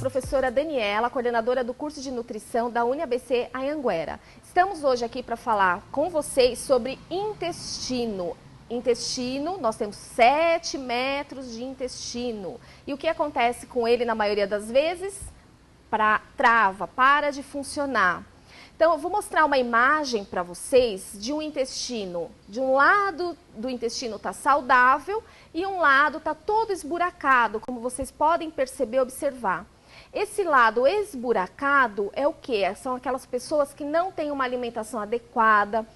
professora Daniela, coordenadora do curso de nutrição da UniABC Anhanguera. Estamos hoje aqui para falar com vocês sobre intestino. Intestino, nós temos 7 metros de intestino. E o que acontece com ele na maioria das vezes? Trava, para de funcionar. Então, eu vou mostrar uma imagem para vocês de um intestino. De um lado do intestino está saudável e um lado está todo esburacado, como vocês podem perceber, observar. Esse lado esburacado é o quê? São aquelas pessoas que não têm uma alimentação adequada,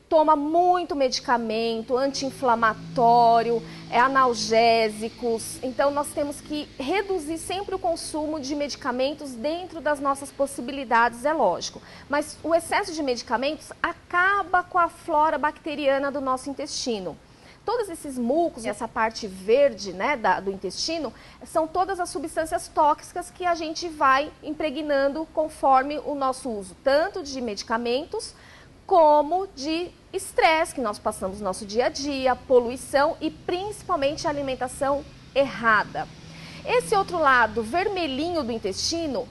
toma muito medicamento, anti-inflamatório, analgésicos. Então, nós temos que reduzir sempre o consumo de medicamentos dentro das nossas possibilidades, é lógico. Mas o excesso de medicamentos acaba com a flora bacteriana do nosso intestino. Todos esses mucos, essa parte verde, né, do intestino, são todas as substâncias tóxicas que a gente vai impregnando conforme o nosso uso, tanto de medicamentos, como de estresse que nós passamos no nosso dia a dia, poluição e principalmente a alimentação errada. Esse outro lado vermelhinho do intestino,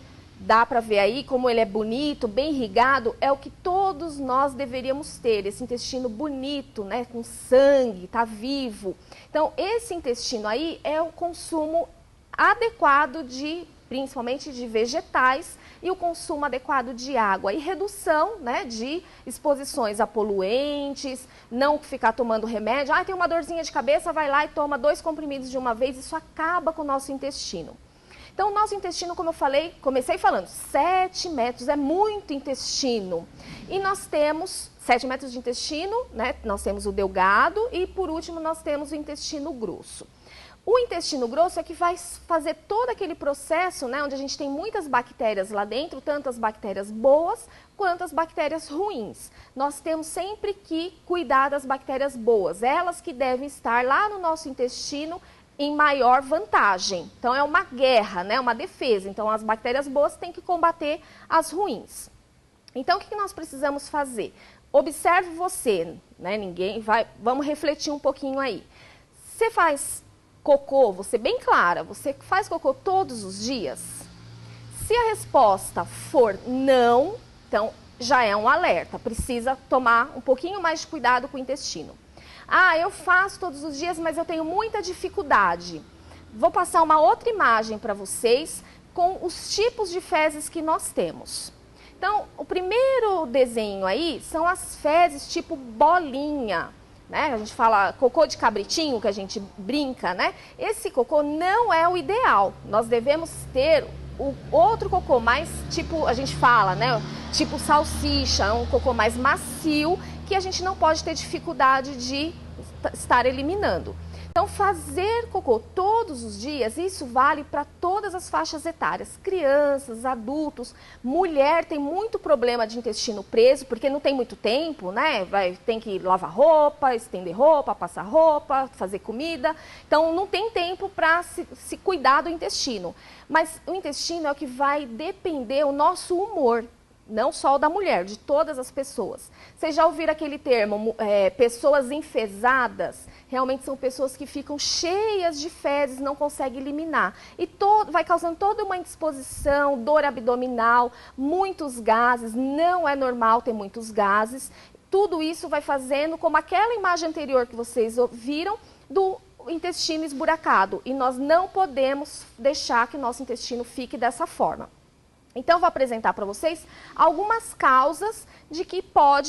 dá para ver aí como ele é bonito, bem irrigado, é o que todos nós deveríamos ter, esse intestino bonito, né, com sangue, tá vivo. Então, esse intestino aí é o consumo adequado principalmente de vegetais, e o consumo adequado de água e redução, né, de exposições a poluentes, não ficar tomando remédio. Tem uma dorzinha de cabeça, vai lá e toma 2 comprimidos de uma vez, isso acaba com o nosso intestino. Então, o nosso intestino, como eu falei, comecei falando, 7 metros, é muito intestino. E nós temos 7 metros de intestino, né, nós temos o delgado e, por último, nós temos o intestino grosso. O intestino grosso é que vai fazer todo aquele processo, né, onde a gente tem muitas bactérias lá dentro, tanto as bactérias boas quanto as bactérias ruins. Nós temos sempre que cuidar das bactérias boas, elas que devem estar lá no nosso intestino em maior vantagem. Então, é uma guerra, né, uma defesa. Então, as bactérias boas têm que combater as ruins. Então, o que nós precisamos fazer? Observe você, né, vamos refletir um pouquinho aí. Você faz cocô, você bem clara, você faz cocô todos os dias? Se a resposta for não, então já é um alerta, precisa tomar um pouquinho mais de cuidado com o intestino. Eu faço todos os dias, mas eu tenho muita dificuldade. Vou passar uma outra imagem para vocês com os tipos de fezes que nós temos. Então, o primeiro desenho aí são as fezes tipo bolinha. Né? A gente fala cocô de cabritinho, que a gente brinca, né? Esse cocô não é o ideal. Nós devemos ter o outro cocô mais, tipo, a gente fala, né? Tipo salsicha, um cocô mais macio, que a gente não pode ter dificuldade de estar eliminando. Então, fazer cocô todos os dias, isso vale para todas as faixas etárias. Crianças, adultos, mulher tem muito problema de intestino preso, porque não tem muito tempo, né? Tem que lavar roupa, estender roupa, passar roupa, fazer comida. Então, não tem tempo para se cuidar do intestino. Mas o intestino é o que vai depender o nosso humor. Não só o da mulher, de todas as pessoas. Vocês já ouviram aquele termo, pessoas enfesadas? Realmente são pessoas que ficam cheias de fezes, não conseguem eliminar. E vai causando toda uma indisposição, dor abdominal, muitos gases, não é normal ter muitos gases. Tudo isso vai fazendo como aquela imagem anterior que vocês viram do intestino esburacado. E nós não podemos deixar que o nosso intestino fique dessa forma. Então, eu vou apresentar para vocês algumas causas de que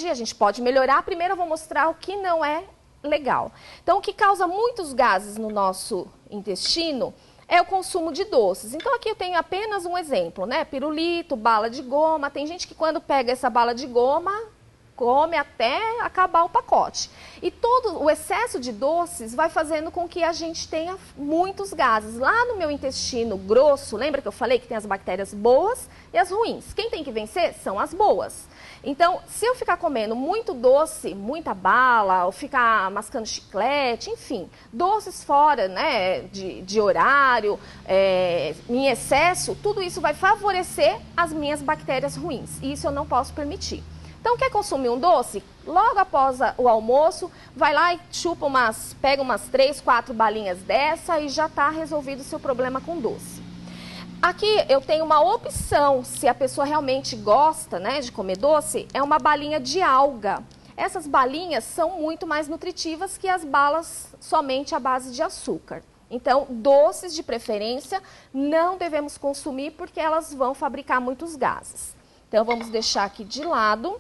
a gente pode melhorar. Primeiro, eu vou mostrar o que não é legal. Então, o que causa muitos gases no nosso intestino é o consumo de doces. Então, aqui eu tenho apenas um exemplo, né? Pirulito, bala de goma. Tem gente que quando pega essa bala de goma, come até acabar o pacote. E todo o excesso de doces vai fazendo com que a gente tenha muitos gases. Lá no meu intestino grosso, lembra que eu falei que tem as bactérias boas e as ruins? Quem tem que vencer são as boas. Então, se eu ficar comendo muito doce, muita bala, ou ficar mascando chiclete, enfim, doces fora, né, de horário, em excesso, tudo isso vai favorecer as minhas bactérias ruins. E isso eu não posso permitir. Então, quer consumir um doce? Logo após o almoço, vai lá e pega umas 3, 4 balinhas dessa e já está resolvido o seu problema com doce. Aqui eu tenho uma opção, se a pessoa realmente gosta, né, de comer doce, é uma balinha de alga. Essas balinhas são muito mais nutritivas que as balas somente à base de açúcar. Então, doces de preferência não devemos consumir porque elas vão fabricar muitos gases. Então, vamos deixar aqui de lado.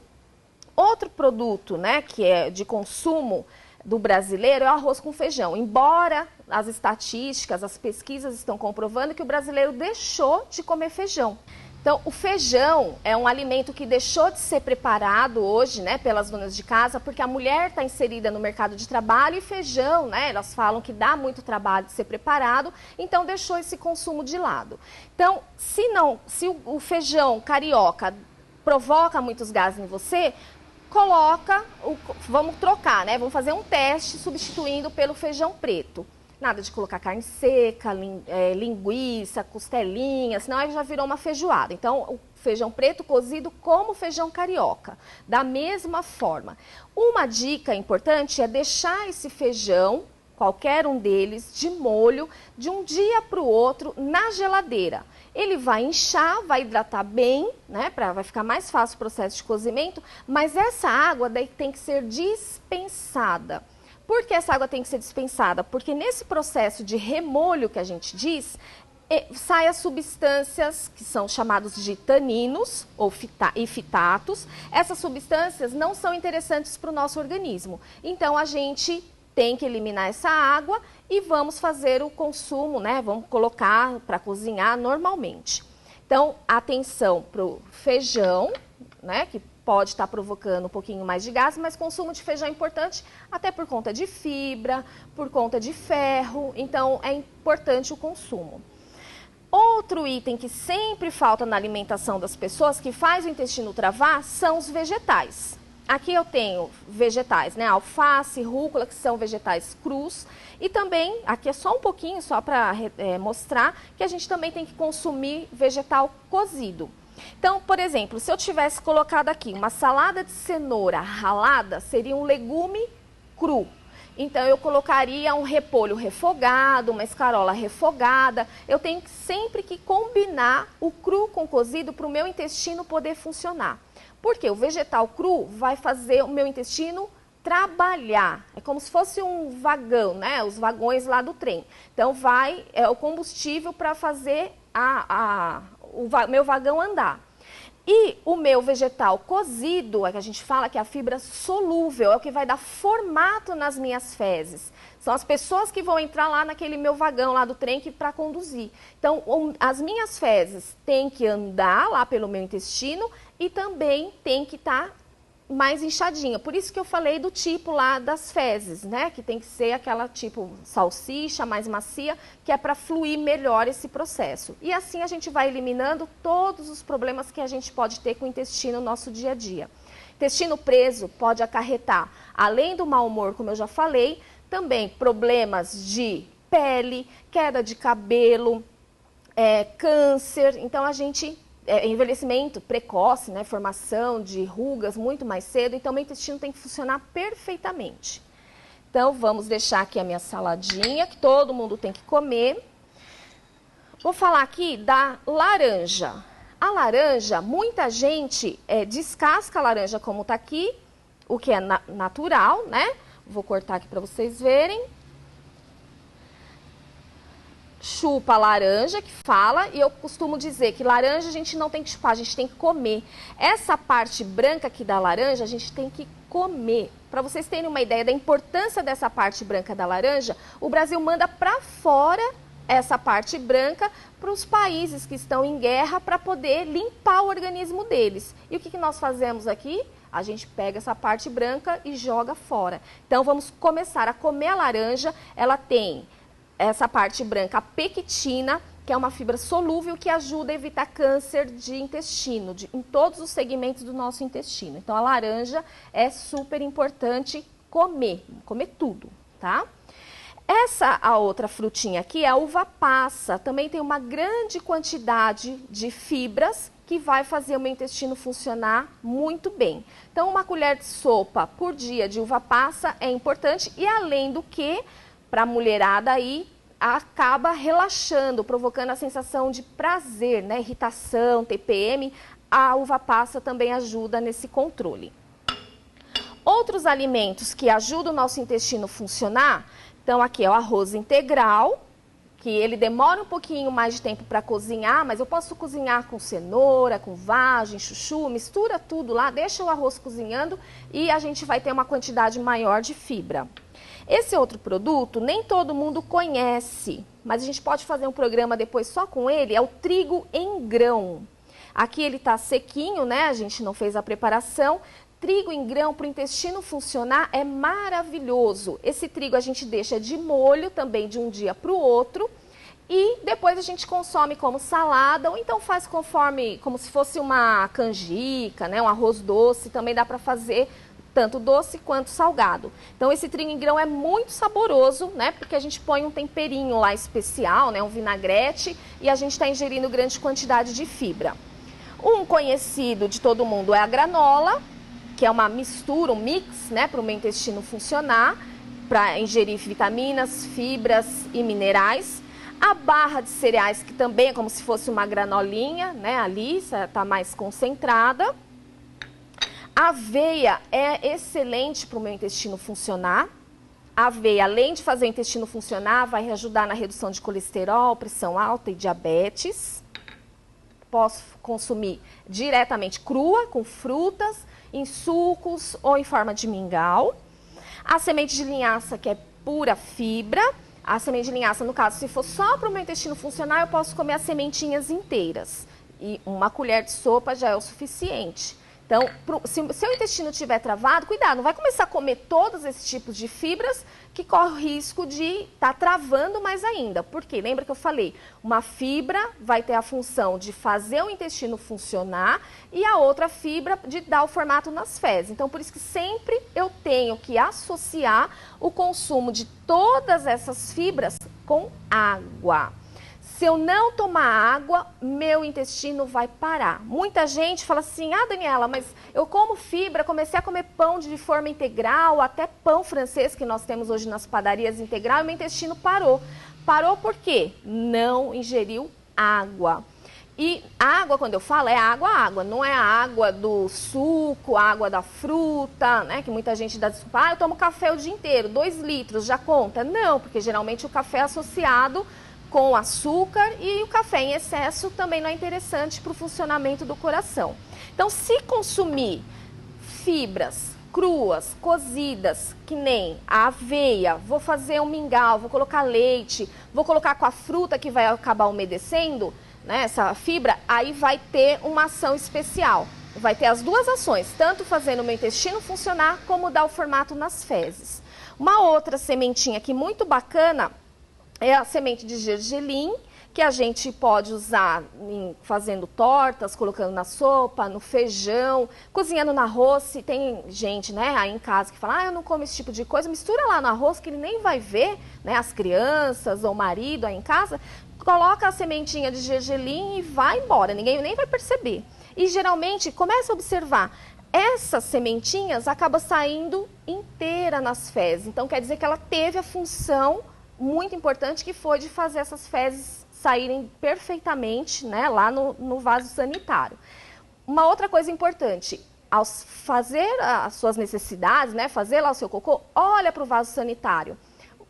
Outro produto, né, que é de consumo do brasileiro é o arroz com feijão. Embora as estatísticas, as pesquisas estão comprovando que o brasileiro deixou de comer feijão. Então, o feijão é um alimento que deixou de ser preparado hoje, né, pelas donas de casa, porque a mulher está inserida no mercado de trabalho e feijão, né, elas falam que dá muito trabalho de ser preparado, então deixou esse consumo de lado. Então, se o feijão carioca provoca muitos gases em você, vamos trocar, né, vamos fazer um teste substituindo pelo feijão preto. Nada de colocar carne seca, linguiça, costelinha, senão aí já virou uma feijoada. Então, o feijão preto cozido como o feijão carioca, da mesma forma. Uma dica importante é deixar esse feijão, qualquer um deles, de molho, de um dia para o outro, na geladeira. Ele vai inchar, vai hidratar bem, né, vai ficar mais fácil o processo de cozimento, mas essa água daí tem que ser dispensada. Por que essa água tem que ser dispensada? Porque nesse processo de remolho que a gente diz, saem as substâncias que são chamados de taninos e fitatos. Essas substâncias não são interessantes para o nosso organismo. Então, a gente tem que eliminar essa água e vamos fazer o consumo, né? Vamos colocar para cozinhar normalmente. Então, atenção para o feijão, né? Que pode estar provocando um pouquinho mais de gás, mas consumo de feijão é importante até por conta de fibra, por conta de ferro, então é importante o consumo. Outro item que sempre falta na alimentação das pessoas, que faz o intestino travar, são os vegetais. Aqui eu tenho vegetais, né? Alface, rúcula, que são vegetais crus. E também, aqui é só um pouquinho, só para mostrar, que a gente também tem que consumir vegetal cozido. Então, por exemplo, se eu tivesse colocado aqui uma salada de cenoura ralada, seria um legume cru. Então, eu colocaria um repolho refogado, uma escarola refogada. Eu tenho sempre que combinar o cru com o cozido para o meu intestino poder funcionar. Porque o vegetal cru vai fazer o meu intestino trabalhar. É como se fosse um vagão, né? Os vagões lá do trem. Então, é o combustível para fazer o meu vagão andar. E o meu vegetal cozido, é que a gente fala que é a fibra solúvel, é o que vai dar formato nas minhas fezes. São as pessoas que vão entrar lá naquele meu vagão lá do trem para conduzir. Então, as minhas fezes têm que andar lá pelo meu intestino e também tem que estar mais inchadinha. Por isso que eu falei do tipo lá das fezes, né? Que tem que ser aquela tipo salsicha, mais macia, que é para fluir melhor esse processo. E assim a gente vai eliminando todos os problemas que a gente pode ter com o intestino no nosso dia a dia. Intestino preso pode acarretar, além do mau humor, como eu já falei, também problemas de pele, queda de cabelo, câncer. Então a gente envelhecimento precoce, né, formação de rugas muito mais cedo, então meu intestino tem que funcionar perfeitamente. Então vamos deixar aqui a minha saladinha, que todo mundo tem que comer. Vou falar aqui da laranja. A laranja, muita gente descasca a laranja como está aqui, o que é natural, né? Vou cortar aqui para vocês verem. Chupa a laranja, que fala, e eu costumo dizer que laranja a gente não tem que chupar, a gente tem que comer. Essa parte branca aqui da laranja, a gente tem que comer. Para vocês terem uma ideia da importância dessa parte branca da laranja, o Brasil manda para fora essa parte branca para os países que estão em guerra para poder limpar o organismo deles. E o que nós fazemos aqui? A gente pega essa parte branca e joga fora. Então vamos começar a comer a laranja, ela tem essa parte branca, a pectina, que é uma fibra solúvel que ajuda a evitar câncer de intestino, em todos os segmentos do nosso intestino. Então, a laranja é super importante comer tudo, tá? A outra frutinha aqui é a uva passa, também tem uma grande quantidade de fibras que vai fazer o meu intestino funcionar muito bem. Então, uma colher de sopa por dia de uva passa é importante e, além do que, para a mulherada aí, acaba relaxando, provocando a sensação de prazer, né? Irritação, TPM. A uva passa também ajuda nesse controle. Outros alimentos que ajudam o nosso intestino a funcionar, então aqui é o arroz integral, que ele demora um pouquinho mais de tempo para cozinhar, mas eu posso cozinhar com cenoura, com vagem, chuchu, mistura tudo lá, deixa o arroz cozinhando e a gente vai ter uma quantidade maior de fibra. Esse outro produto nem todo mundo conhece, mas a gente pode fazer um programa depois só com ele, é o trigo em grão. Aqui ele está sequinho, né? A gente não fez a preparação. Trigo em grão para o intestino funcionar é maravilhoso. Esse trigo a gente deixa de molho também de um dia para o outro e depois a gente consome como salada ou então faz conforme, como se fosse uma canjica, né? Um arroz doce, também dá para fazer tanto doce quanto salgado. Então esse trigo em grão é muito saboroso, né? Porque a gente põe um temperinho lá especial, né? Um vinagrete e a gente está ingerindo grande quantidade de fibra. Um conhecido de todo mundo é a granola, que é uma mistura, um mix, né, para o meu intestino funcionar, para ingerir vitaminas, fibras e minerais. A barra de cereais, que também é como se fosse uma granolinha, né, ali está mais concentrada. A aveia é excelente para o meu intestino funcionar. A aveia, além de fazer o intestino funcionar, vai ajudar na redução de colesterol, pressão alta e diabetes. Posso consumir diretamente crua, com frutas, em sucos ou em forma de mingau. A semente de linhaça, que é pura fibra. A semente de linhaça, no caso, se for só para o meu intestino funcionar, eu posso comer as sementinhas inteiras. E uma colher de sopa já é o suficiente. Então, se o seu intestino estiver travado, cuidado, não vai começar a comer todos esses tipos de fibras que corre o risco de estar travando mais ainda. Por quê? Lembra que eu falei? Uma fibra vai ter a função de fazer o intestino funcionar e a outra fibra de dar o formato nas fezes. Então, por isso que sempre eu tenho que associar o consumo de todas essas fibras com água. Se eu não tomar água, meu intestino vai parar. Muita gente fala assim, ah, Daniela, mas eu como fibra, comecei a comer pão de forma integral, até pão francês que nós temos hoje nas padarias integral, e meu intestino parou. Parou por quê? Não ingeriu água. E água, quando eu falo, é água, não é a água do suco, a água da fruta, né? Que muita gente dá desculpa, ah, eu tomo café o dia inteiro, 2 litros, já conta? Não, porque geralmente o café é associado com açúcar e o café em excesso também não é interessante para o funcionamento do coração. Então, se consumir fibras cruas, cozidas, que nem a aveia, vou fazer um mingau, vou colocar leite, vou colocar com a fruta que vai acabar umedecendo, né, essa fibra, aí vai ter uma ação especial. Vai ter as duas ações, tanto fazendo o meu intestino funcionar, como dar o formato nas fezes. Uma outra sementinha aqui muito bacana é a semente de gergelim, que a gente pode usar fazendo tortas, colocando na sopa, no feijão, cozinhando no arroz. Se tem gente, né, aí em casa que fala, ah, eu não como esse tipo de coisa, mistura lá no arroz que ele nem vai ver, né, as crianças ou o marido aí em casa, coloca a sementinha de gergelim e vai embora, ninguém nem vai perceber. E geralmente, começa a observar, essas sementinhas acabam saindo inteira nas fezes, então quer dizer que ela teve a função muito importante que foi de fazer essas fezes saírem perfeitamente, né, lá no vaso sanitário. Uma outra coisa importante, ao fazer as suas necessidades, né, fazer lá o seu cocô, olha para o vaso sanitário.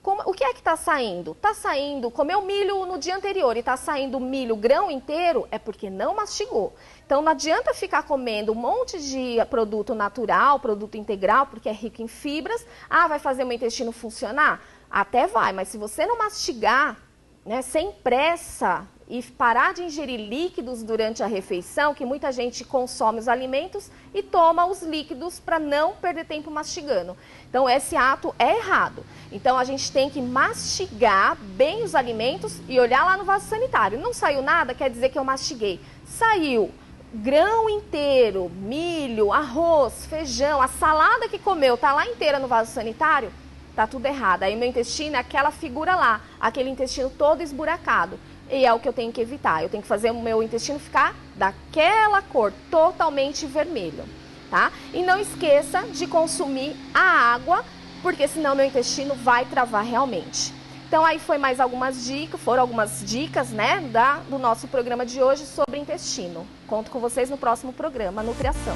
O que é que está saindo? Está saindo, comeu milho no dia anterior e está saindo milho grão inteiro, é porque não mastigou. Então não adianta ficar comendo um monte de produto natural, produto integral, porque é rico em fibras. Ah, vai fazer o meu intestino funcionar? Até vai, mas se você não mastigar, né, sem pressa e parar de ingerir líquidos durante a refeição, que muita gente consome os alimentos e toma os líquidos para não perder tempo mastigando. Então, esse ato é errado. Então, a gente tem que mastigar bem os alimentos e olhar lá no vaso sanitário. Não saiu nada, quer dizer que eu mastiguei. Saiu grão inteiro, milho, arroz, feijão, a salada que comeu está lá inteira no vaso sanitário, tá tudo errado. Aí meu intestino é aquela figura lá, aquele intestino todo esburacado. E é o que eu tenho que evitar. Eu tenho que fazer o meu intestino ficar daquela cor, totalmente vermelho, tá? E não esqueça de consumir a água, porque senão meu intestino vai travar realmente. Então aí foram algumas dicas, né, do nosso programa de hoje sobre intestino. Conto com vocês no próximo programa, Nutriação.